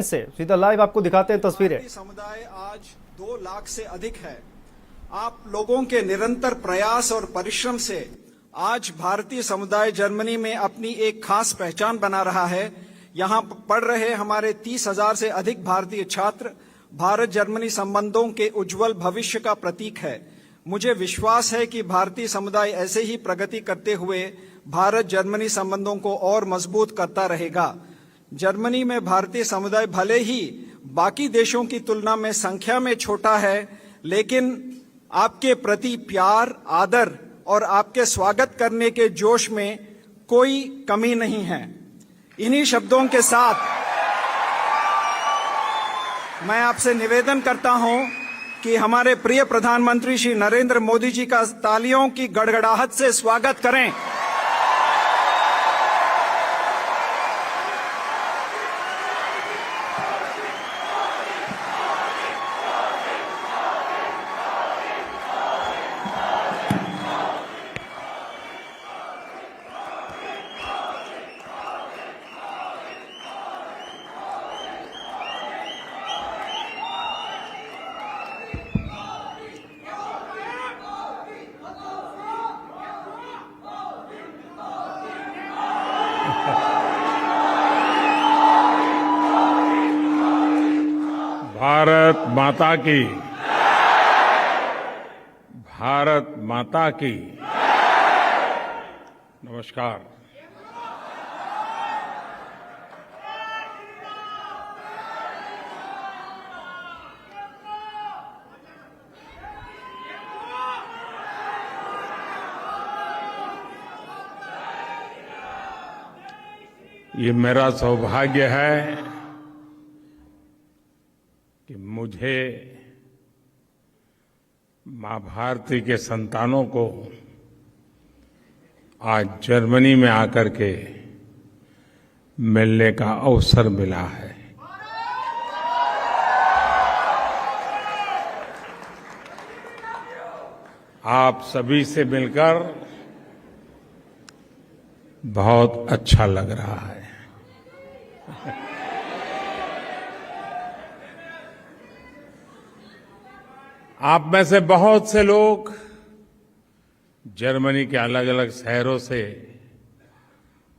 से सीधा लाइव आपको दिखाते हैं तस्वीरें। समुदाय आज 2 लाख से अधिक है। आप लोगों के निरंतर प्रयास और परिश्रम से आज भारतीय समुदाय जर्मनी में अपनी एक खास पहचान बना रहा है। यहाँ पढ़ रहे हमारे 30,000 से अधिक भारतीय छात्र भारत जर्मनी संबंधों के उज्जवल भविष्य का प्रतीक है। मुझे विश्वास है कि भारतीय समुदाय ऐसे ही प्रगति करते हुए भारत जर्मनी संबंधों को और मजबूत करता रहेगा। जर्मनी में भारतीय समुदाय भले ही बाकी देशों की तुलना में संख्या में छोटा है, लेकिन आपके प्रति प्यार, आदर और आपके स्वागत करने के जोश में कोई कमी नहीं है। इन्हीं शब्दों के साथ मैं आपसे निवेदन करता हूं कि हमारे प्रिय प्रधानमंत्री श्री नरेंद्र मोदी जी का तालियों की गड़गड़ाहट से स्वागत करें। भारत माता की, भारत माता की। नमस्कार। ये मेरा सौभाग्य है कि मुझे मां भारती के संतानों को आज जर्मनी में आकर के मिलने का अवसर मिला है। आप सभी से मिलकर बहुत अच्छा लग रहा है। आप में से बहुत से लोग जर्मनी के अलग अलग शहरों से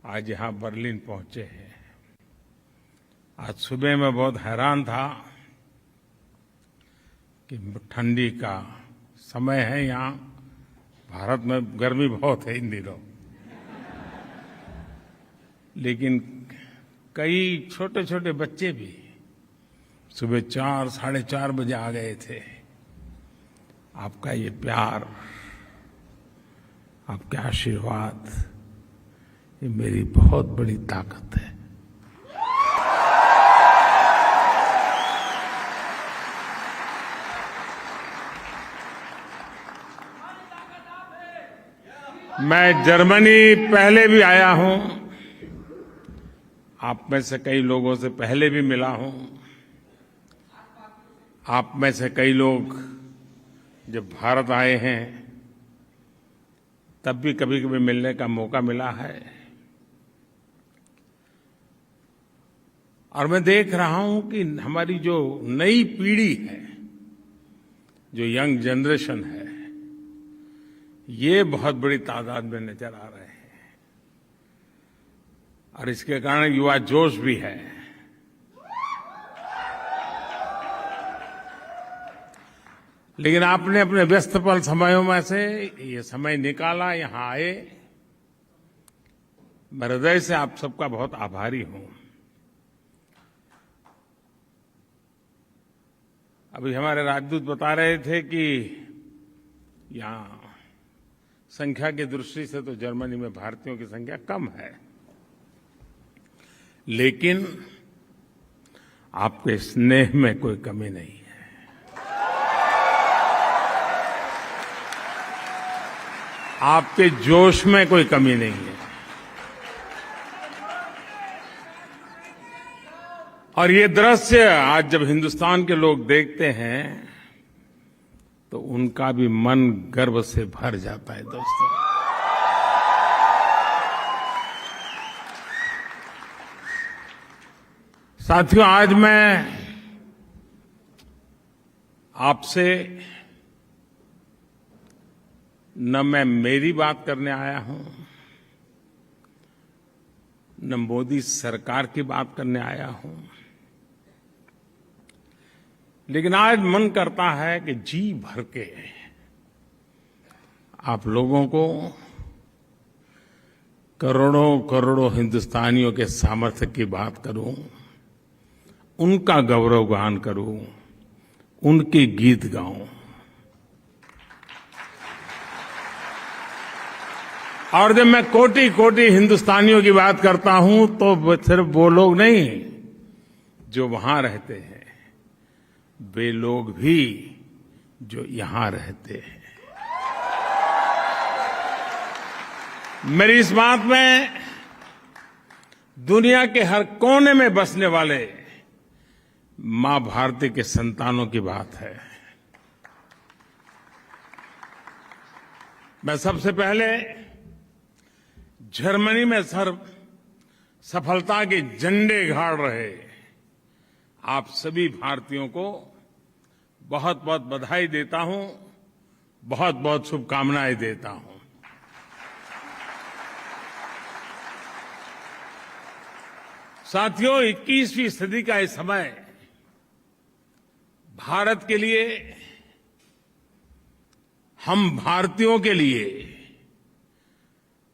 आज यहां बर्लिन पहुंचे हैं। आज सुबह मैं बहुत हैरान था कि ठंडी का समय है, यहां भारत में गर्मी बहुत है इन दिनों, लेकिन कई छोटे छोटे बच्चे भी सुबह 4, साढ़े 4 बजे आ गए थे। आपका ये प्यार, आपके आशीर्वाद, ये मेरी बहुत बड़ी ताकत है। मैं जर्मनी पहले भी आया हूं, आप में से कई लोगों से पहले भी मिला हूं। आप में से कई लोग जब भारत आए हैं तब भी कभी कभी मिलने का मौका मिला है। और मैं देख रहा हूं कि हमारी जो नई पीढ़ी है, जो यंग जनरेशन है, ये बहुत बड़ी तादाद में नजर आ रहे हैं और इसके कारण युवा जोश भी है। लेकिन आपने अपने व्यस्तपल समयों में से ये समय निकाला, यहां आए। मैं हृदय से आप सबका बहुत आभारी हूं। अभी हमारे राजदूत बता रहे थे कि यहां संख्या की दृष्टि से तो जर्मनी में भारतीयों की संख्या कम है, लेकिन आपके स्नेह में कोई कमी नहीं है। आपके जोश में कोई कमी नहीं है। और ये दृश्य आज जब हिंदुस्तान के लोग देखते हैं तो उनका भी मन गर्व से भर जाता है। दोस्तों, साथियों, आज मैं आपसे न मैं मेरी बात करने आया हूं, न मोदी सरकार की बात करने आया हूं, लेकिन आज मन करता है कि जी भर के आप लोगों को करोड़ों करोड़ों हिंदुस्तानियों के सामर्थ्य की बात करूं, उनका गौरवगान करूं, उनके गीत गाऊं। और जब मैं कोटि कोटि हिंदुस्तानियों की बात करता हूं तो सिर्फ वो लोग नहीं जो वहां रहते हैं, वे लोग भी जो यहां रहते हैं। मेरी इस बात में दुनिया के हर कोने में बसने वाले मां भारती के संतानों की बात है। मैं सबसे पहले जर्मनी में सफलता के झंडे गाड़ रहे आप सभी भारतीयों को बहुत बहुत बधाई देता हूं, बहुत बहुत शुभकामनाएं देता हूं। साथियों, 21वीं सदी का ये समय भारत के लिए, हम भारतीयों के लिए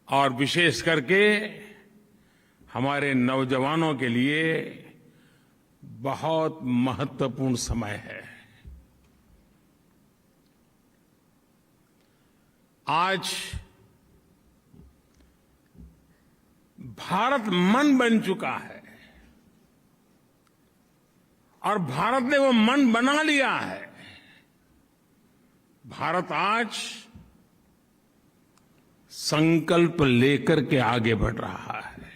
और विशेष करके हमारे नौजवानों के लिए बहुत महत्वपूर्ण समय है। आज भारत मन बन चुका है और भारत ने वो मन बना लिया है। भारत आज संकल्प लेकर के आगे बढ़ रहा है।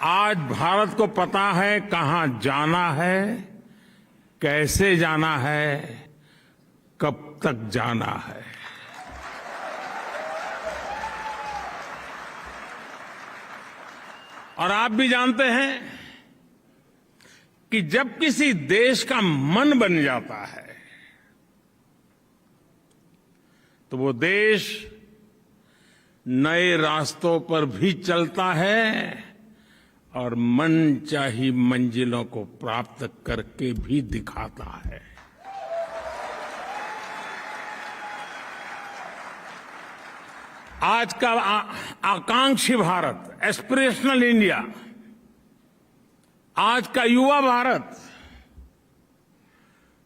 आज भारत को पता है कहां जाना है, कैसे जाना है, कब तक जाना है। और आप भी जानते हैं कि जब किसी देश का मन बन जाता है तो वो देश नए रास्तों पर भी चलता है और मनचाही मंजिलों को प्राप्त करके भी दिखाता है। आज का आकांक्षी भारत, एस्पिरेशनल इंडिया, आज का युवा भारत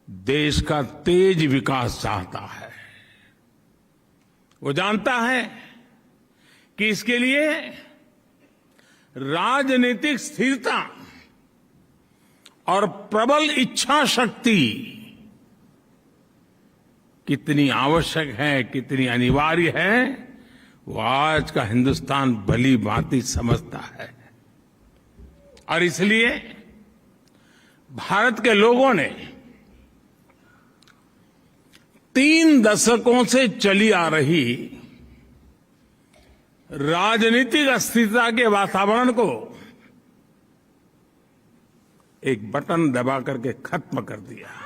देश का तेज विकास चाहता है। वो जानता है कि इसके लिए राजनीतिक स्थिरता और प्रबल इच्छा शक्ति कितनी आवश्यक है, कितनी अनिवार्य है, वो आज का हिंदुस्तान भली भांति समझता है। और इसलिए भारत के लोगों ने 3 दशकों से चली आ रही राजनीतिक अस्थिरता के वातावरण को एक बटन दबा करके खत्म कर दिया।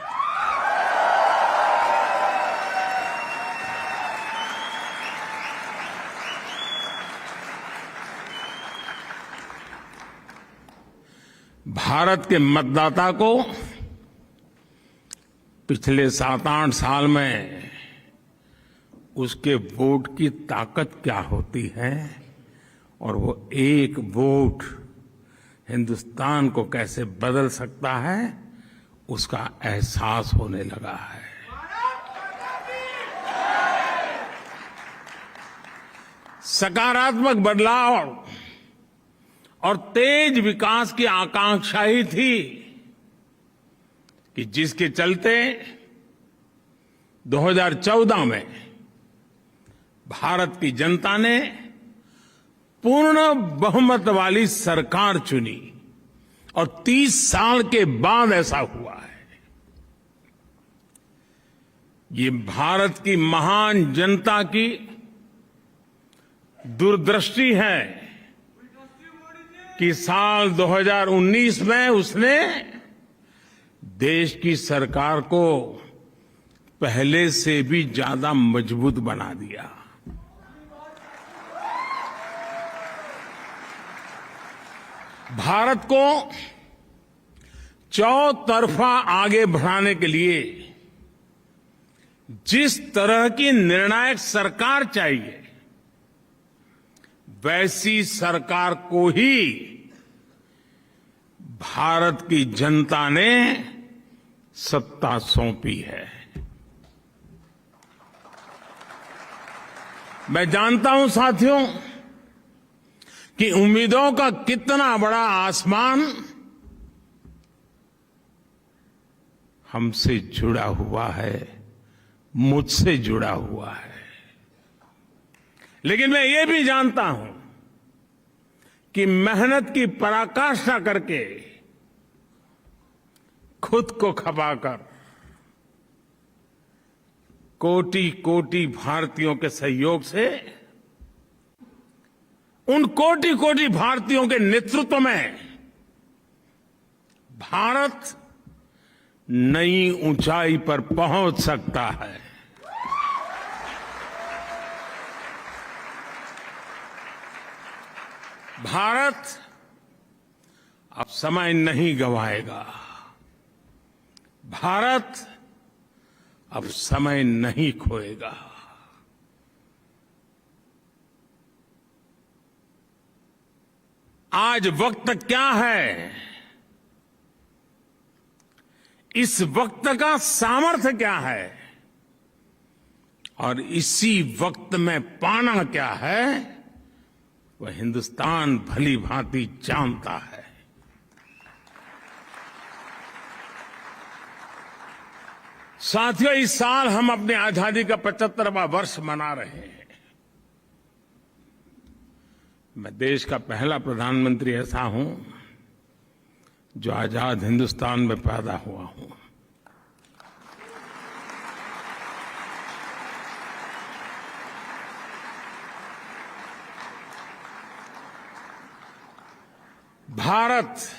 भारत के मतदाता को पिछले 7-8 साल में उसके वोट की ताकत क्या होती है और वो एक वोट हिंदुस्तान को कैसे बदल सकता है, उसका एहसास होने लगा है। सकारात्मक बदलाव और तेज विकास की आकांक्षा ही थी कि जिसके चलते 2014 में भारत की जनता ने पूर्ण बहुमत वाली सरकार चुनी और 30 साल के बाद ऐसा हुआ है। ये भारत की महान जनता की दूरदृष्टि है कि साल 2019 में उसने देश की सरकार को पहले से भी ज्यादा मजबूत बना दिया। भारत को चौतरफा आगे बढ़ाने के लिए जिस तरह की निर्णायक सरकार चाहिए, वैसी सरकार को ही भारत की जनता ने सत्ता सौंपी है। मैं जानता हूं साथियों कि उम्मीदों का कितना बड़ा आसमान हमसे जुड़ा हुआ है, मुझसे जुड़ा हुआ है। लेकिन मैं ये भी जानता हूं कि मेहनत की पराकाष्ठा करके खुद को खपाकर कोटि कोटि भारतीयों के सहयोग से, उन कोटि कोटि भारतीयों के नेतृत्व में भारत नई ऊंचाई पर पहुंच सकता है। भारत अब समय नहीं गंवाएगा। भारत अब समय नहीं खोएगा। आज वक्त क्या है, इस वक्त का सामर्थ्य क्या है और इसी वक्त में पाना क्या है, वह हिंदुस्तान भली भांति जानता है। साथियों, इस साल हम अपनी आजादी का 75वां वर्ष मना रहे हैं। मैं देश का पहला प्रधानमंत्री ऐसा हूं जो आजाद हिंदुस्तान में पैदा हुआ हूं। भारत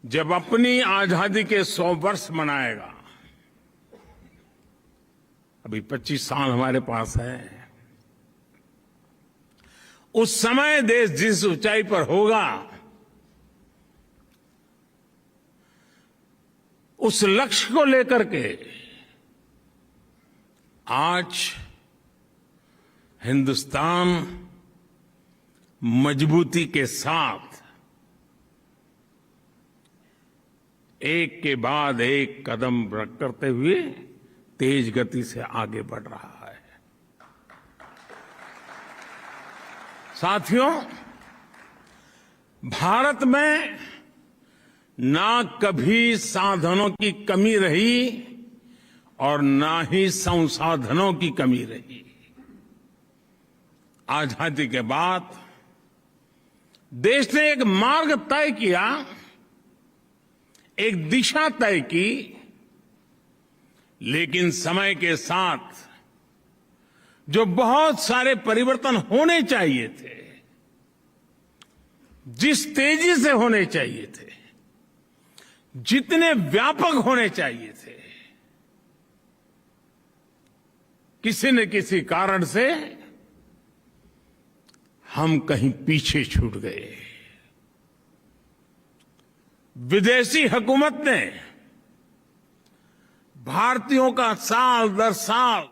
जब अपनी आजादी के 100 वर्ष मनाएगा, अभी 25 साल हमारे पास है, उस समय देश जिस ऊंचाई पर होगा, उस लक्ष्य को लेकर के आज हिंदुस्तान मजबूती के साथ एक के बाद एक कदम करते हुए तेज गति से आगे बढ़ रहा है। साथियों, भारत में ना कभी साधनों की कमी रही और ना ही संसाधनों की कमी रही। आजादी के बाद देश ने एक मार्ग तय किया, एक दिशा तय की, लेकिन समय के साथ जो बहुत सारे परिवर्तन होने चाहिए थे, जिस तेजी से होने चाहिए थे, जितने व्यापक होने चाहिए थे, किसी न किसी कारण से हम कहीं पीछे छूट गए। विदेशी हुकूमत ने भारतीयों का साल दर साल